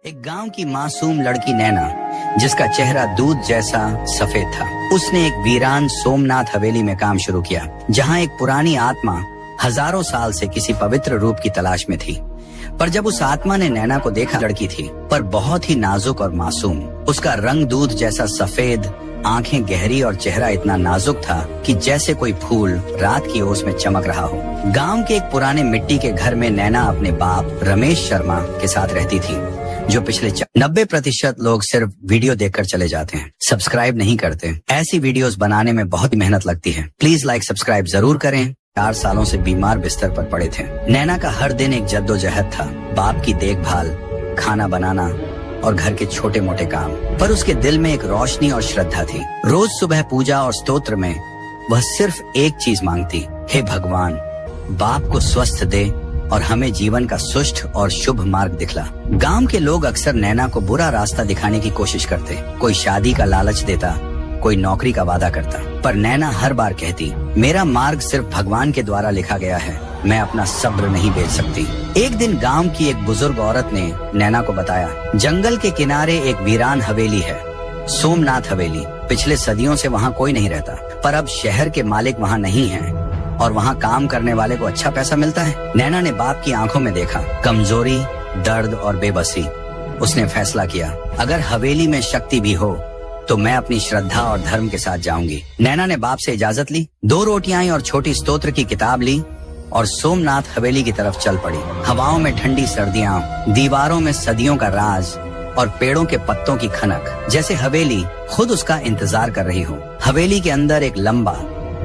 एक गांव की मासूम लड़की नैना, जिसका चेहरा दूध जैसा सफेद था, उसने एक वीरान सोमनाथ हवेली में काम शुरू किया, जहां एक पुरानी आत्मा हजारों साल से किसी पवित्र रूप की तलाश में थी। पर जब उस आत्मा ने नैना को देखा, लड़की थी पर बहुत ही नाजुक और मासूम। उसका रंग दूध जैसा सफेद, आंखें गहरी और चेहरा इतना नाजुक था कि जैसे कोई फूल रात की ओस में चमक रहा हो। गांव के एक पुराने मिट्टी के घर में नैना अपने बाप रमेश शर्मा के साथ रहती थी, जो पिछले 90% लोग सिर्फ वीडियो देखकर चले जाते हैं, सब्सक्राइब नहीं करते। ऐसी वीडियोस बनाने में बहुत मेहनत लगती है। प्लीज लाइक सब्सक्राइब जरूर करें। 4 सालों से बीमार बिस्तर पर पड़े थे। नैना का हर दिन एक जद्दोजहद था, बाप की देखभाल, खाना बनाना और घर के छोटे मोटे काम। पर उसके दिल में एक रोशनी और श्रद्धा थी। रोज सुबह पूजा और स्तोत्र में वह सिर्फ एक चीज मांगती, हे भगवान, बाप को स्वस्थ दे और हमें जीवन का सुष्ठ और शुभ मार्ग दिखला। गांव के लोग अक्सर नैना को बुरा रास्ता दिखाने की कोशिश करते। कोई शादी का लालच देता, कोई नौकरी का वादा करता, पर नैना हर बार कहती, मेरा मार्ग सिर्फ भगवान के द्वारा लिखा गया है, मैं अपना सब्र नहीं बेच सकती। एक दिन गांव की एक बुजुर्ग औरत ने नैना को बताया, जंगल के किनारे एक वीरान हवेली है, सोमनाथ हवेली। पिछले सदियों से वहाँ कोई नहीं रहता, पर अब शहर के मालिक वहाँ नहीं हैं और वहाँ काम करने वाले को अच्छा पैसा मिलता है। नैना ने बाप की आंखों में देखा कमजोरी, दर्द और बेबसी। उसने फैसला किया, अगर हवेली में शक्ति भी हो तो मैं अपनी श्रद्धा और धर्म के साथ जाऊंगी। नैना ने बाप से इजाजत ली, 2 रोटियां और छोटी स्तोत्र की किताब ली और सोमनाथ हवेली की तरफ चल पड़ी। हवाओं में ठंडी सर्दियां, दीवारों में सदियों का राज और पेड़ों के पत्तों की खनक, जैसे हवेली खुद उसका इंतजार कर रही हो। हवेली के अंदर एक लंबा,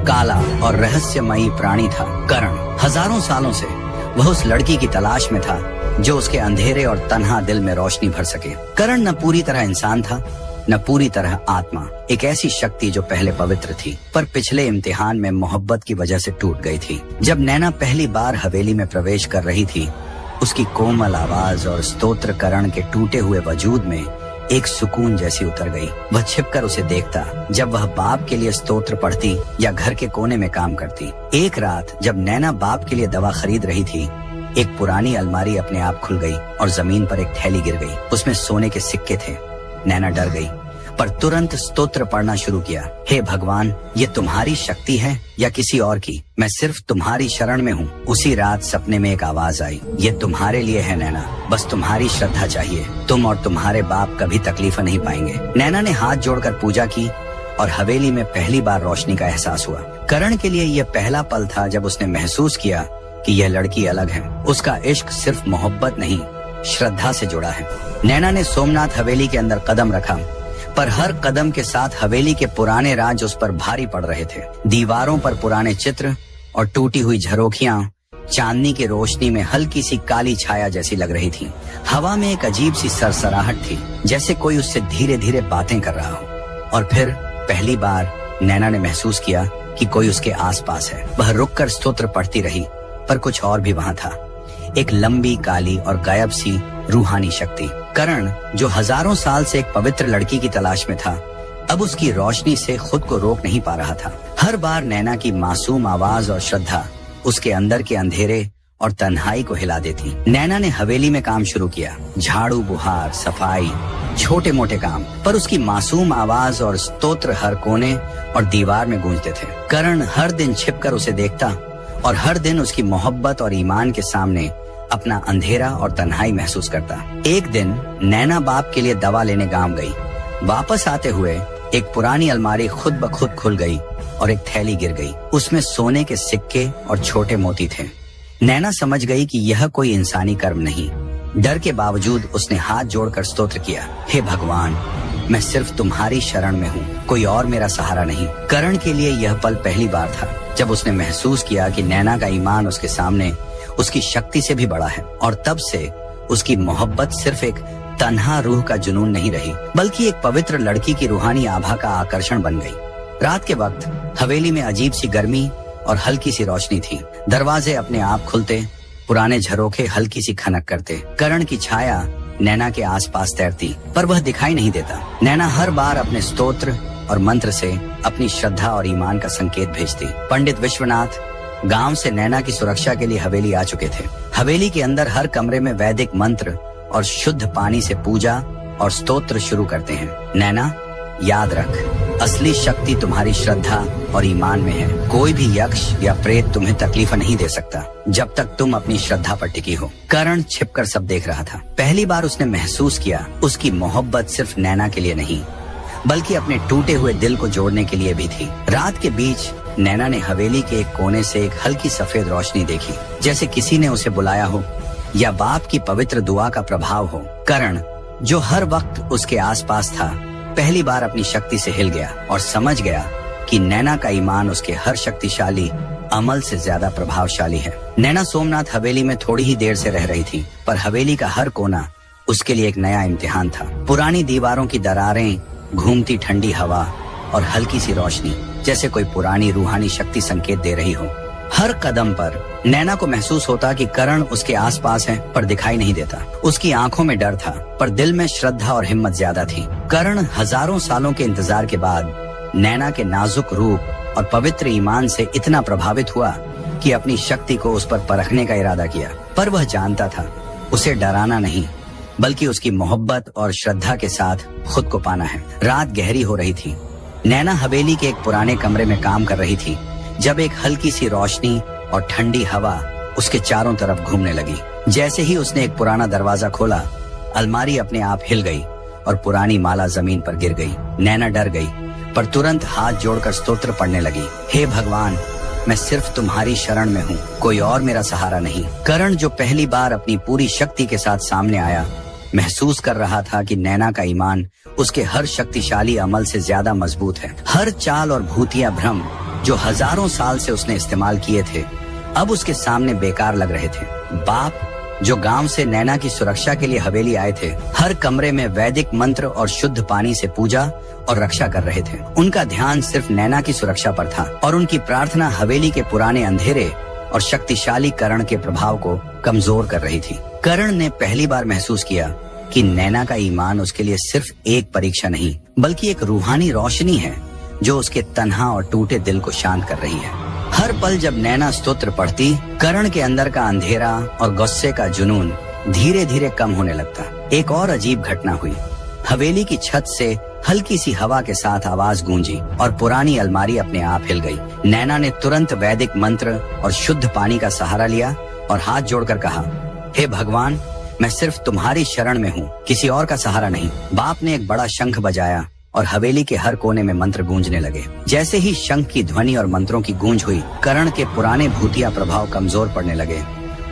काला और रहस्यमयी प्राणी था, करण। हजारों सालों से वह उस लड़की की तलाश में था जो उसके अंधेरे और तन्हा दिल में रोशनी भर सके। करण न पूरी तरह इंसान था, न पूरी तरह आत्मा, एक ऐसी शक्ति जो पहले पवित्र थी पर पिछले इम्तिहान में मोहब्बत की वजह से टूट गई थी। जब नैना पहली बार हवेली में प्रवेश कर रही थी, उसकी कोमल आवाज और स्तोत्र करण के टूटे हुए वजूद में एक सुकून जैसी उतर गई। वह छिपकर उसे देखता जब वह बाप के लिए स्तोत्र पढ़ती या घर के कोने में काम करती। एक रात जब नैना बाप के लिए दवा खरीद रही थी, एक पुरानी अलमारी अपने आप खुल गई और जमीन पर एक थैली गिर गई। उसमें सोने के सिक्के थे। नैना डर गई पर तुरंत स्तोत्र पढ़ना शुरू किया, हे भगवान, ये तुम्हारी शक्ति है या किसी और की? मैं सिर्फ तुम्हारी शरण में हूँ। उसी रात सपने में एक आवाज आई, ये तुम्हारे लिए है नैना, बस तुम्हारी श्रद्धा चाहिए, तुम और तुम्हारे बाप कभी तकलीफ नहीं पाएंगे। नैना ने हाथ जोड़कर पूजा की और हवेली में पहली बार रोशनी का एहसास हुआ। करण के लिए यह पहला पल था जब उसने महसूस किया कि यह लड़की अलग है। उसका इश्क सिर्फ मोहब्बत नहीं, श्रद्धा से जुड़ा है। नैना ने सोमनाथ हवेली के अंदर कदम रखा, पर हर कदम के साथ हवेली के पुराने राज उस पर भारी पड़ रहे थे। दीवारों पर पुराने चित्र और टूटी हुई झरोखियां चांदनी की रोशनी में हल्की सी काली छाया जैसी लग रही थी। हवा में एक अजीब सी सरसराहट थी, जैसे कोई उससे धीरे धीरे बातें कर रहा हो। और फिर पहली बार नैना ने महसूस किया कि कोई उसके आसपास है। वह रुककर स्तोत्र पढ़ती रही, पर कुछ और भी वहाँ था, एक लंबी, काली और गायब सी रूहानी शक्ति। करण, जो हजारों साल से एक पवित्र लड़की की तलाश में था, अब उसकी रोशनी से खुद को रोक नहीं पा रहा था। हर बार नैना की मासूम आवाज और श्रद्धा उसके अंदर के अंधेरे और तन्हाई को हिला देती। नैना ने हवेली में काम शुरू किया, झाड़ू, बुहार, सफाई, छोटे मोटे काम, पर उसकी मासूम आवाज और स्तोत्र हर कोने और दीवार में गूंजते थे। करण हर दिन छिपकर उसे देखता और हर दिन उसकी मोहब्बत और ईमान के सामने अपना अंधेरा और तन्हाई महसूस करता। एक दिन नैना बाप के लिए दवा लेने गांव गई। वापस आते हुए एक पुरानी अलमारी खुद ब खुद खुल गई और एक थैली गिर गई। उसमें सोने के सिक्के और छोटे मोती थे। नैना समझ गई कि यह कोई इंसानी कर्म नहीं। डर के बावजूद उसने हाथ जोड़कर स्तोत्र किया, हे भगवान, मैं सिर्फ तुम्हारी शरण में हूँ, कोई और मेरा सहारा नहीं। करण के लिए यह पल पहली बार था जब उसने महसूस किया कि नैना का ईमान उसके सामने उसकी शक्ति से भी बड़ा है। और तब से उसकी मोहब्बत सिर्फ एक तन्हा रूह का जुनून नहीं रही, बल्कि एक पवित्र लड़की की रूहानी आभा का आकर्षण बन गई। रात के वक्त हवेली में अजीब सी गर्मी और हल्की सी रोशनी थी। दरवाजे अपने आप खुलते, पुराने झरोखे हल्की सी खनक करते। करण की छाया नैना के आसपास तैरती, पर वह दिखाई नहीं देता। नैना हर बार अपने स्तोत्र और मंत्र से अपनी श्रद्धा और ईमान का संकेत भेजती। पंडित विश्वनाथ गांव से नैना की सुरक्षा के लिए हवेली आ चुके थे। हवेली के अंदर हर कमरे में वैदिक मंत्र और शुद्ध पानी से पूजा और स्तोत्र शुरू करते हैं। नैना, याद रख, असली शक्ति तुम्हारी श्रद्धा और ईमान में है। कोई भी यक्ष या प्रेत तुम्हें तकलीफ नहीं दे सकता जब तक तुम अपनी श्रद्धा पर टिकी हो। करण छिपकर सब देख रहा था। पहली बार उसने महसूस किया उसकी मोहब्बत सिर्फ नैना के लिए नहीं बल्कि अपने टूटे हुए दिल को जोड़ने के लिए भी थी। रात के बीच नैना ने हवेली के एक कोने से एक हल्की सफेद रोशनी देखी, जैसे किसी ने उसे बुलाया हो या बाप की पवित्र दुआ का प्रभाव हो। करण, जो हर वक्त उसके आसपास था, पहली बार अपनी शक्ति से हिल गया और समझ गया कि नैना का ईमान उसके हर शक्तिशाली अमल से ज्यादा प्रभावशाली है। नैना सोमनाथ हवेली में थोड़ी ही देर से रह रही थी, पर हवेली का हर कोना उसके लिए एक नया इम्तिहान था। पुरानी दीवारों की दरारें, घूमती ठंडी हवा और हल्की सी रोशनी, जैसे कोई पुरानी रूहानी शक्ति संकेत दे रही हो। हर कदम पर नैना को महसूस होता कि करण उसके आसपास है पर दिखाई नहीं देता। उसकी आंखों में डर था पर दिल में श्रद्धा और हिम्मत ज्यादा थी। करण हजारों सालों के इंतजार के बाद नैना के नाजुक रूप और पवित्र ईमान से इतना प्रभावित हुआ कि अपनी शक्ति को उस पर परखने का इरादा किया। पर वह जानता था उसे डराना नहीं बल्कि उसकी मोहब्बत और श्रद्धा के साथ खुद को पाना है। रात गहरी हो रही थी। नैना हवेली के एक पुराने कमरे में काम कर रही थी जब एक हल्की सी रोशनी और ठंडी हवा उसके चारों तरफ घूमने लगी। जैसे ही उसने एक पुराना दरवाजा खोला, अलमारी अपने आप हिल गई और पुरानी माला जमीन पर गिर गई। नैना डर गई पर तुरंत हाथ जोड़कर स्तोत्र पढ़ने लगी। हे भगवान, मैं सिर्फ तुम्हारी शरण में हूँ, कोई और मेरा सहारा नहीं। करण, जो पहली बार अपनी पूरी शक्ति के साथ सामने आया, महसूस कर रहा था कि नैना का ईमान उसके हर शक्तिशाली अमल से ज्यादा मजबूत है। हर चाल और भूतिया भ्रम जो हजारों साल से उसने इस्तेमाल किए थे, अब उसके सामने बेकार लग रहे थे। बाप, जो गांव से नैना की सुरक्षा के लिए हवेली आए थे, हर कमरे में वैदिक मंत्र और शुद्ध पानी से पूजा और रक्षा कर रहे थे। उनका ध्यान सिर्फ नैना की सुरक्षा पर था और उनकी प्रार्थना हवेली के पुराने अंधेरे और शक्तिशाली करण के प्रभाव को कमजोर कर रही थी। करण ने पहली बार महसूस किया कि नैना का ईमान उसके लिए सिर्फ एक परीक्षा नहीं बल्कि एक रूहानी रोशनी है जो उसके तन्हा और टूटे दिल को शांत कर रही है। हर पल जब नैना स्तोत्र पढ़ती, करण के अंदर का अंधेरा और गुस्से का जुनून धीरे धीरे कम होने लगता। एक और अजीब घटना हुई। हवेली की छत से हल्की सी हवा के साथ आवाज गूंजी और पुरानी अलमारी अपने आप हिल गई। नैना ने तुरंत वैदिक मंत्र और शुद्ध पानी का सहारा लिया और हाथ जोड़कर कहा, हे भगवान, मैं सिर्फ तुम्हारी शरण में हूँ, किसी और का सहारा नहीं। बाप ने एक बड़ा शंख बजाया और हवेली के हर कोने में मंत्र गूंजने लगे। जैसे ही शंख की ध्वनि और मंत्रों की गूंज हुई, करण के पुराने भूतिया प्रभाव कमजोर पड़ने लगे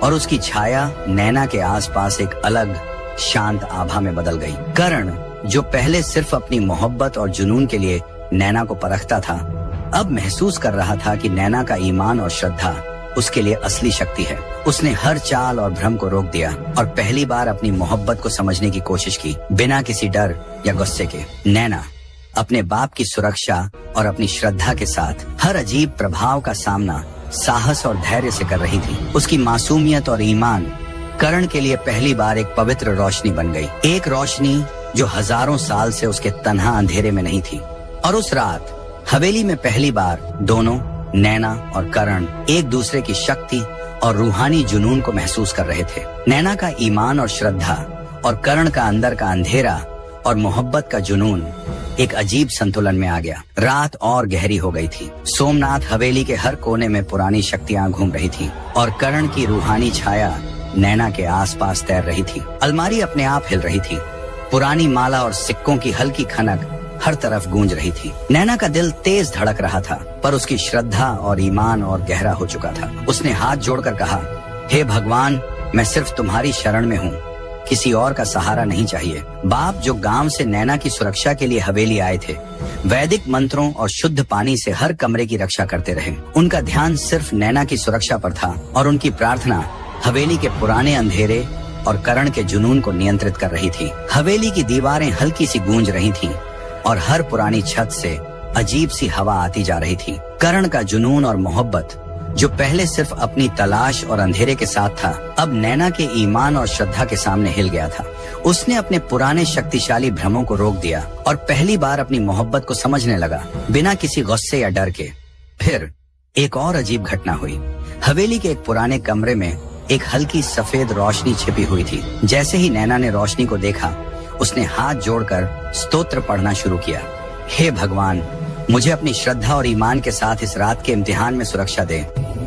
और उसकी छाया नैना के आसपास एक अलग शांत आभा में बदल गई। करण, जो पहले सिर्फ अपनी मोहब्बत और जुनून के लिए नैना को परखता था, अब महसूस कर रहा था कि नैना का ईमान और श्रद्धा उसके लिए असली शक्ति है। उसने हर चाल और भ्रम को रोक दिया और पहली बार अपनी मोहब्बत को समझने की कोशिश की, बिना किसी डर या गुस्से के। नैना अपने बाप की सुरक्षा और अपनी श्रद्धा के साथ हर अजीब प्रभाव का सामना साहस और धैर्य से कर रही थी। उसकी मासूमियत और ईमान करण के लिए पहली बार एक पवित्र रोशनी बन गई, एक रोशनी जो हजारों साल से उसके तन्हा अंधेरे में नहीं थी। और उस रात हवेली में पहली बार दोनों, नैना और करण, एक दूसरे की शक्ति और रूहानी जुनून को महसूस कर रहे थे। नैना का ईमान और श्रद्धा और करण का अंदर का अंधेरा और मोहब्बत का जुनून एक अजीब संतुलन में आ गया। रात और गहरी हो गई थी। सोमनाथ हवेली के हर कोने में पुरानी शक्तियां घूम रही थी और करण की रूहानी छाया नैना के आसपास तैर रही थी। अलमारी अपने आप हिल रही थी। पुरानी माला और सिक्कों की हल्की खनक हर तरफ गूंज रही थी। नैना का दिल तेज धड़क रहा था पर उसकी श्रद्धा और ईमान और गहरा हो चुका था। उसने हाथ जोड़कर कहा, हे भगवान, मैं सिर्फ तुम्हारी शरण में हूँ, किसी और का सहारा नहीं चाहिए। बाप, जो गांव से नैना की सुरक्षा के लिए हवेली आए थे, वैदिक मंत्रों और शुद्ध पानी से हर कमरे की रक्षा करते रहे। उनका ध्यान सिर्फ नैना की सुरक्षा पर था और उनकी प्रार्थना हवेली के पुराने अंधेरे और करण के जुनून को नियंत्रित कर रही थी। हवेली की दीवारें हल्की सी गूंज रही थीं और हर पुरानी छत से अजीब सी हवा आती जा रही थी। करण का जुनून और मोहब्बत, जो पहले सिर्फ अपनी तलाश और अंधेरे के साथ था, अब नैना के ईमान और श्रद्धा के सामने हिल गया था। उसने अपने पुराने शक्तिशाली भ्रमों को रोक दिया और पहली बार अपनी मोहब्बत को समझने लगा, बिना किसी गुस्से या डर के। फिर एक और अजीब घटना हुई। हवेली के एक पुराने कमरे में एक हल्की सफेद रोशनी छिपी हुई थी। जैसे ही नैना ने रोशनी को देखा, उसने हाथ जोड़कर स्तोत्र पढ़ना शुरू किया। हे भगवान, मुझे अपनी श्रद्धा और ईमान के साथ इस रात के इम्तिहान में सुरक्षा दे।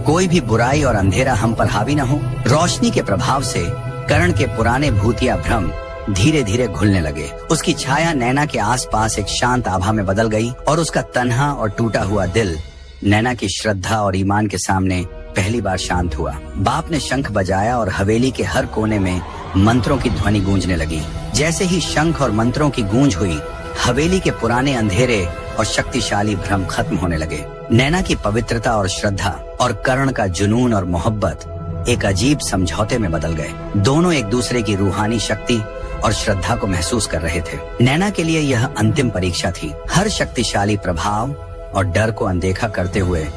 कोई भी बुराई और अंधेरा हम पर हावी न हो। रोशनी के प्रभाव से करण के पुराने भूतिया भ्रम धीरे धीरे घुलने लगे। उसकी छाया नैना के आसपास एक शांत आभा में बदल गई और उसका तन्हा और टूटा हुआ दिल नैना की श्रद्धा और ईमान के सामने पहली बार शांत हुआ। बाप ने शंख बजाया और हवेली के हर कोने में मंत्रों की ध्वनि गूंजने लगी। जैसे ही शंख और मंत्रों की गूंज हुई, हवेली के पुराने अंधेरे और शक्तिशाली भ्रम खत्म होने लगे। नैना की पवित्रता और श्रद्धा और करण का जुनून और मोहब्बत एक अजीब समझौते में बदल गए। दोनों एक दूसरे की रूहानी शक्ति और श्रद्धा को महसूस कर रहे थे। नैना के लिए यह अंतिम परीक्षा थी, हर शक्तिशाली प्रभाव और डर को अनदेखा करते हुए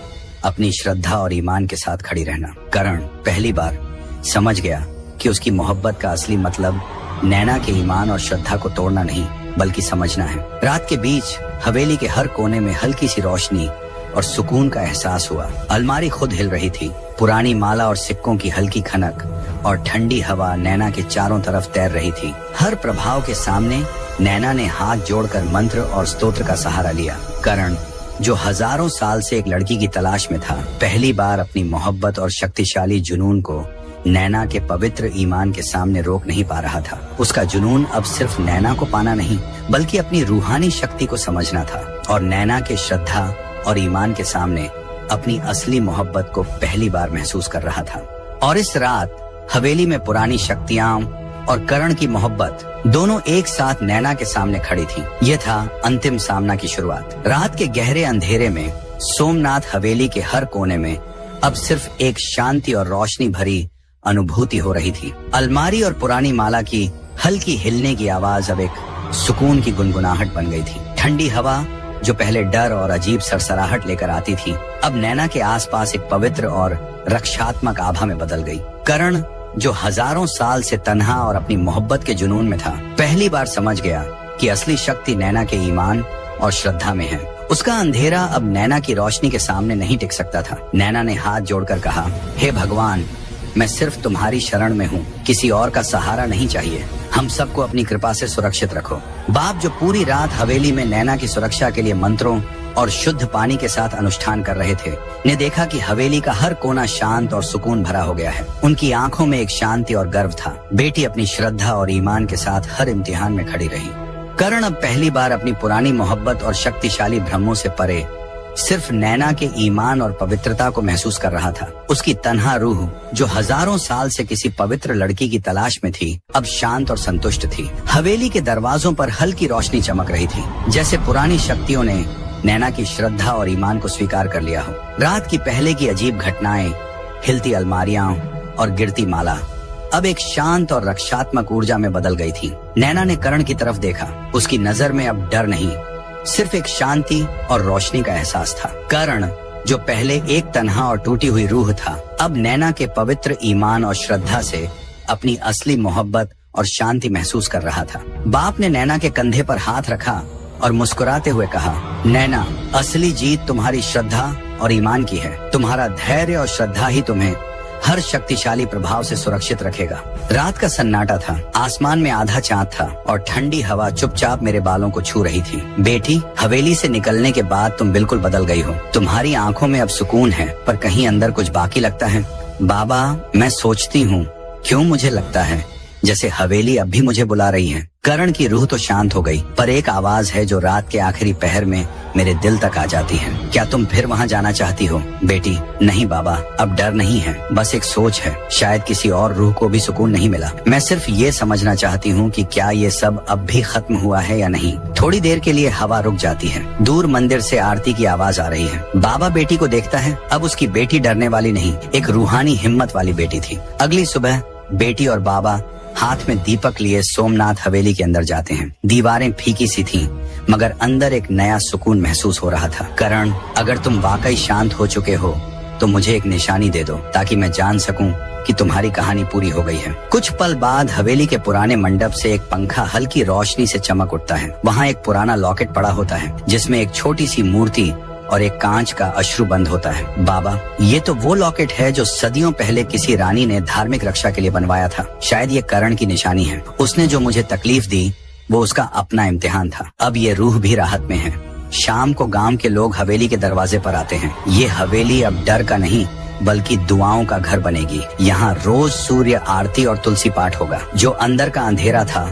अपनी श्रद्धा और ईमान के साथ खड़ी रहना। करण पहली बार समझ गया कि उसकी मोहब्बत का असली मतलब नैना के ईमान और श्रद्धा को तोड़ना नहीं, बल्कि समझना है। रात के बीच हवेली के हर कोने में हल्की सी रोशनी और सुकून का एहसास हुआ। अलमारी खुद हिल रही थी। पुरानी माला और सिक्कों की हल्की खनक और ठंडी हवा नैना के चारों तरफ तैर रही थी। हर प्रभाव के सामने नैना ने हाथ जोड़कर मंत्र और स्तोत्र का सहारा लिया। करण, जो हजारों साल से एक लड़की की तलाश में था, पहली बार अपनी मोहब्बत और शक्तिशाली जुनून को नैना के पवित्र ईमान के सामने रोक नहीं पा रहा था। उसका जुनून अब सिर्फ नैना को पाना नहीं, बल्कि अपनी रूहानी शक्ति को समझना था और नैना के श्रद्धा और ईमान के सामने अपनी असली मोहब्बत को पहली बार महसूस कर रहा था। और इस रात हवेली में पुरानी शक्तियां और करण की मोहब्बत दोनों एक साथ नैना के सामने खड़ी थी। यह था अंतिम सामना की शुरुआत। रात के गहरे अंधेरे में सोमनाथ हवेली के हर कोने में अब सिर्फ एक शांति और रोशनी भरी अनुभूति हो रही थी। अलमारी और पुरानी माला की हल्की हिलने की आवाज अब एक सुकून की गुनगुनाहट बन गई थी। ठंडी हवा जो पहले डर और अजीब सरसराहट लेकर आती थी, अब नैना के आसपास एक पवित्र और रक्षात्मक आभा में बदल गई। करण, जो हजारों साल से तन्हा और अपनी मोहब्बत के जुनून में था, पहली बार समझ गया कि असली शक्ति नैना के ईमान और श्रद्धा में है। उसका अंधेरा अब नैना की रोशनी के सामने नहीं टिक सकता था। नैना ने हाथ जोड़कर कहा, हे भगवान, मैं सिर्फ तुम्हारी शरण में हूँ, किसी और का सहारा नहीं चाहिए। हम सबको अपनी कृपा से सुरक्षित रखो। बाप, जो पूरी रात हवेली में नैना की सुरक्षा के लिए मंत्रों और शुद्ध पानी के साथ अनुष्ठान कर रहे थे, ने देखा कि हवेली का हर कोना शांत और सुकून भरा हो गया है। उनकी आंखों में एक शांति और गर्व था। बेटी अपनी श्रद्धा और ईमान के साथ हर इम्तिहान में खड़ी रही। करण अब पहली बार अपनी पुरानी मोहब्बत और शक्तिशाली भ्रमों से परे सिर्फ नैना के ईमान और पवित्रता को महसूस कर रहा था। उसकी तन्हा रूह, जो हजारों साल से किसी पवित्र लड़की की तलाश में थी, अब शांत और संतुष्ट थी। हवेली के दरवाजों पर हल्की रोशनी चमक रही थी, जैसे पुरानी शक्तियों ने नैना की श्रद्धा और ईमान को स्वीकार कर लिया हो। रात की पहले की अजीब घटनाएं, हिलती अलमारियां और गिरती माला अब एक शांत और रक्षात्मक ऊर्जा में बदल गई थी। नैना ने करण की तरफ देखा। उसकी नजर में अब डर नहीं, सिर्फ एक शांति और रोशनी का एहसास था। करण, जो पहले एक तन्हा और टूटी हुई रूह था, अब नैना के पवित्र ईमान और श्रद्धा से अपनी असली मोहब्बत और शांति महसूस कर रहा था। बाप ने नैना के कंधे पर हाथ रखा और मुस्कुराते हुए कहा, नैना, असली जीत तुम्हारी श्रद्धा और ईमान की है। तुम्हारा धैर्य और श्रद्धा ही तुम्हें हर शक्तिशाली प्रभाव से सुरक्षित रखेगा। रात का सन्नाटा था। आसमान में आधा चांद था और ठंडी हवा चुपचाप मेरे बालों को छू रही थी। बेटी, हवेली से निकलने के बाद तुम बिल्कुल बदल गई हो। तुम्हारी आंखों में अब सुकून है, पर कहीं अंदर कुछ बाकी लगता है। बाबा, मैं सोचती हूँ, क्यों मुझे लगता है जैसे हवेली अब भी मुझे बुला रही है। करण की रूह तो शांत हो गई, पर एक आवाज है जो रात के आखिरी पहर में मेरे दिल तक आ जाती है। क्या तुम फिर वहाँ जाना चाहती हो? बेटी, नहीं बाबा, अब डर नहीं है, बस एक सोच है। शायद किसी और रूह को भी सुकून नहीं मिला। मैं सिर्फ ये समझना चाहती हूँ कि क्या ये सब अब भी खत्म हुआ है या नहीं। थोड़ी देर के लिए हवा रुक जाती है। दूर मंदिर से आरती की आवाज आ रही है। बाबा बेटी को देखता है। अब उसकी बेटी डरने वाली नहीं, एक रूहानी हिम्मत वाली बेटी थी। अगली सुबह बेटी और बाबा हाथ में दीपक लिए सोमनाथ हवेली के अंदर जाते हैं। दीवारें फीकी सी थीं, मगर अंदर एक नया सुकून महसूस हो रहा था। करण, अगर तुम वाकई शांत हो चुके हो तो मुझे एक निशानी दे दो, ताकि मैं जान सकूं कि तुम्हारी कहानी पूरी हो गई है। कुछ पल बाद हवेली के पुराने मंडप से एक पंखा हल्की रोशनी से चमक उठता है। वहाँ एक पुराना लॉकेट पड़ा होता है, जिसमें एक छोटी सी मूर्ति और एक कांच का अश्रु बंद होता है। बाबा, ये तो वो लॉकेट है जो सदियों पहले किसी रानी ने धार्मिक रक्षा के लिए बनवाया था। शायद ये करण की निशानी है। उसने जो मुझे तकलीफ दी वो उसका अपना इम्तिहान था। अब ये रूह भी राहत में है। शाम को गांव के लोग हवेली के दरवाजे पर आते हैं। ये हवेली अब डर का नहीं बल्कि दुआओं का घर बनेगी। यहाँ रोज सूर्य आरती और तुलसी पाठ होगा। जो अंदर का अंधेरा था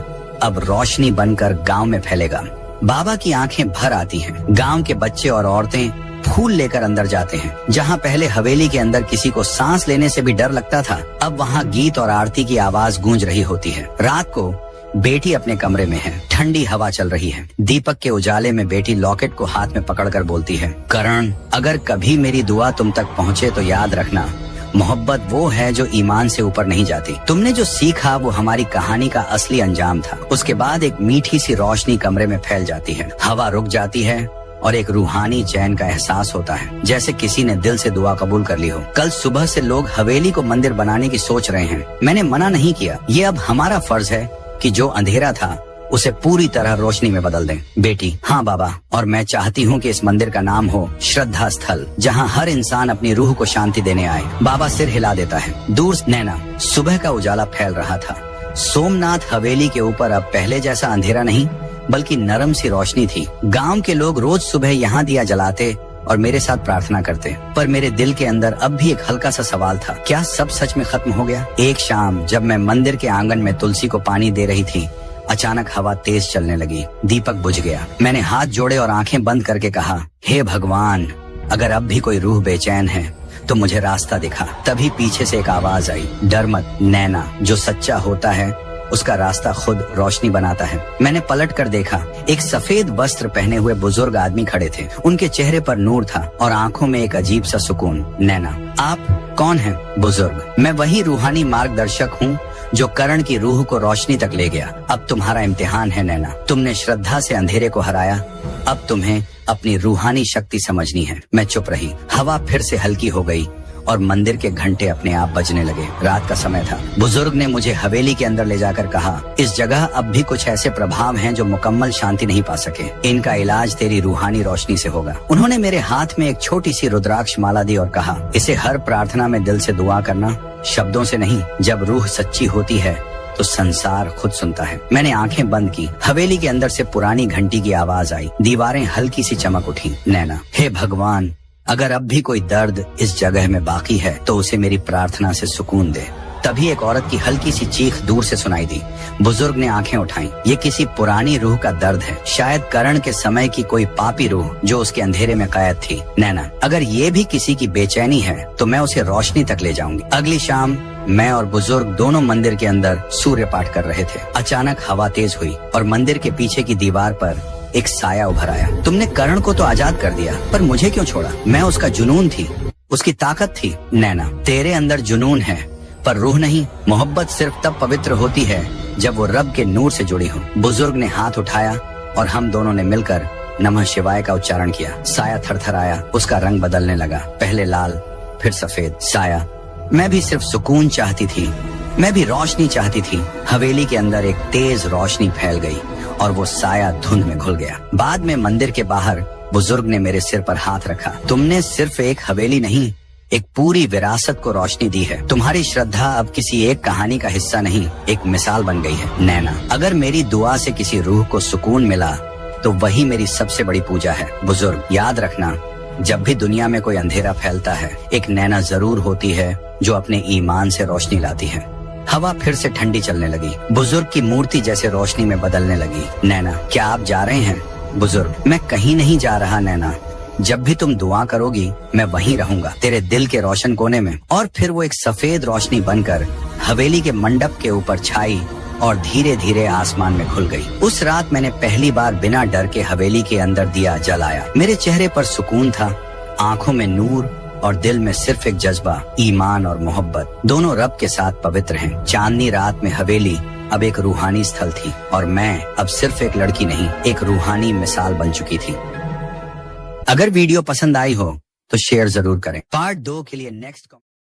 अब रोशनी बनकर गांव में फैलेगा। बाबा की आंखें भर आती हैं। गांव के बच्चे और औरतें फूल लेकर अंदर जाते हैं। जहाँ पहले हवेली के अंदर किसी को सांस लेने से भी डर लगता था, अब वहाँ गीत और आरती की आवाज गूंज रही होती है। रात को बेटी अपने कमरे में है। ठंडी हवा चल रही है। दीपक के उजाले में बेटी लॉकेट को हाथ में पकड़कर बोलती है, करण, अगर कभी मेरी दुआ तुम तक पहुँचे तो याद रखना, मोहब्बत वो है जो ईमान से ऊपर नहीं जाती। तुमने जो सीखा वो हमारी कहानी का असली अंजाम था। उसके बाद एक मीठी सी रोशनी कमरे में फैल जाती है। हवा रुक जाती है और एक रूहानी चैन का एहसास होता है, जैसे किसी ने दिल से दुआ कबूल कर ली हो। कल सुबह से लोग हवेली को मंदिर बनाने की सोच रहे हैं। मैंने मना नहीं किया। ये अब हमारा फर्ज है कि जो अंधेरा था उसे पूरी तरह रोशनी में बदल दें। बेटी, हाँ बाबा, और मैं चाहती हूँ कि इस मंदिर का नाम हो श्रद्धा स्थल, जहाँ हर इंसान अपनी रूह को शांति देने आए। बाबा सिर हिला देता है। दूर नैना, सुबह का उजाला फैल रहा था। सोमनाथ हवेली के ऊपर अब पहले जैसा अंधेरा नहीं बल्कि नरम सी रोशनी थी। गांव के लोग रोज सुबह यहाँ दिया जलाते और मेरे साथ प्रार्थना करते, पर मेरे दिल के अंदर अब भी एक हल्का सा सवाल था, क्या सब सच में खत्म हो गया? एक शाम जब मैं मंदिर के आंगन में तुलसी को पानी दे रही थी, अचानक हवा तेज चलने लगी। दीपक बुझ गया। मैंने हाथ जोड़े और आंखें बंद करके कहा, हे भगवान, अगर अब भी कोई रूह बेचैन है तो मुझे रास्ता दिखा। तभी पीछे से एक आवाज आई, डर मत नैना, जो सच्चा होता है उसका रास्ता खुद रोशनी बनाता है। मैंने पलट कर देखा। एक सफेद वस्त्र पहने हुए बुजुर्ग आदमी खड़े थे। उनके चेहरे पर नूर था और आंखों में एक अजीब सा सुकून। नैना, आप कौन हैं? बुजुर्ग, मैं वही रूहानी मार्गदर्शक हूँ जो करण की रूह को रोशनी तक ले गया। अब तुम्हारा इम्तिहान है नैना। तुमने श्रद्धा से अंधेरे को हराया, अब तुम्हें अपनी रूहानी शक्ति समझनी है। मैं चुप रही। हवा फिर से हल्की हो गई और मंदिर के घंटे अपने आप बजने लगे। रात का समय था। बुजुर्ग ने मुझे हवेली के अंदर ले जाकर कहा, इस जगह अब भी कुछ ऐसे प्रभाव हैं जो मुकम्मल शांति नहीं पा सके। इनका इलाज तेरी रूहानी रोशनी से होगा। उन्होंने मेरे हाथ में एक छोटी सी रुद्राक्ष माला दी और कहा, इसे हर प्रार्थना में दिल से दुआ करना, शब्दों से नहीं। जब रूह सच्ची होती है तो संसार खुद सुनता है। मैंने आंखें बंद की। हवेली के अंदर से पुरानी घंटी की आवाज आई। दीवारें हल्की सी चमक उठी। नैना, हे भगवान, अगर अब भी कोई दर्द इस जगह में बाकी है तो उसे मेरी प्रार्थना से सुकून दे। तभी एक औरत की हल्की सी चीख दूर से सुनाई दी। बुजुर्ग ने आंखें उठाई। ये किसी पुरानी रूह का दर्द है, शायद करण के समय की कोई पापी रूह जो उसके अंधेरे में कैद थी। नैना, अगर ये भी किसी की बेचैनी है तो मैं उसे रोशनी तक ले जाऊंगी। अगली शाम मैं और बुजुर्ग दोनों मंदिर के अंदर सूर्य पाठ कर रहे थे। अचानक हवा तेज हुई और मंदिर के पीछे की दीवार पर एक साया उभर आया। तुमने करण को तो आजाद कर दिया, पर मुझे क्यों छोड़ा? मैं उसका जुनून थी, उसकी ताकत थी। नैना, तेरे अंदर जुनून है पर रूह नहीं। मोहब्बत सिर्फ तब पवित्र होती है जब वो रब के नूर से जुड़ी हो। बुजुर्ग ने हाथ उठाया और हम दोनों ने मिलकर नमः शिवाय का उच्चारण किया। साया थरथराया, उसका रंग बदलने लगा, पहले लाल फिर सफेद। साया, मैं भी सिर्फ सुकून चाहती थी, मैं भी रोशनी चाहती थी। हवेली के अंदर एक तेज रोशनी फैल गई और वो साया धुंध में घुल गया। बाद में मंदिर के बाहर बुजुर्ग ने मेरे सिर पर हाथ रखा। तुमने सिर्फ एक हवेली नहीं, एक पूरी विरासत को रोशनी दी है। तुम्हारी श्रद्धा अब किसी एक कहानी का हिस्सा नहीं, एक मिसाल बन गई है। नैना, अगर मेरी दुआ से किसी रूह को सुकून मिला तो वही मेरी सबसे बड़ी पूजा है। बुजुर्ग, याद रखना, जब भी दुनिया में कोई अंधेरा फैलता है, एक नैना जरूर होती है जो अपने ईमान से रोशनी लाती है। हवा फिर से ठंडी चलने लगी। बुजुर्ग की मूर्ति जैसे रोशनी में बदलने लगी। नैना, क्या आप जा रहे हैं? बुजुर्ग, मैं कहीं नहीं जा रहा नैना। जब भी तुम दुआ करोगी मैं वहीं रहूंगा, तेरे दिल के रोशन कोने में। और फिर वो एक सफेद रोशनी बनकर हवेली के मंडप के ऊपर छाई और धीरे धीरे आसमान में घुल गई। उस रात मैंने पहली बार बिना डर के हवेली के अंदर दिया जलाया। मेरे चेहरे पर सुकून था, आंखों में नूर और दिल में सिर्फ एक जज्बा, ईमान और मोहब्बत। दोनों रब के साथ पवित्र हैं। चांदनी रात में हवेली अब एक रूहानी स्थल थी और मैं अब सिर्फ एक लड़की नहीं, एक रूहानी मिसाल बन चुकी थी। अगर वीडियो पसंद आई हो तो शेयर जरूर करें। पार्ट 2 के लिए नेक्स्ट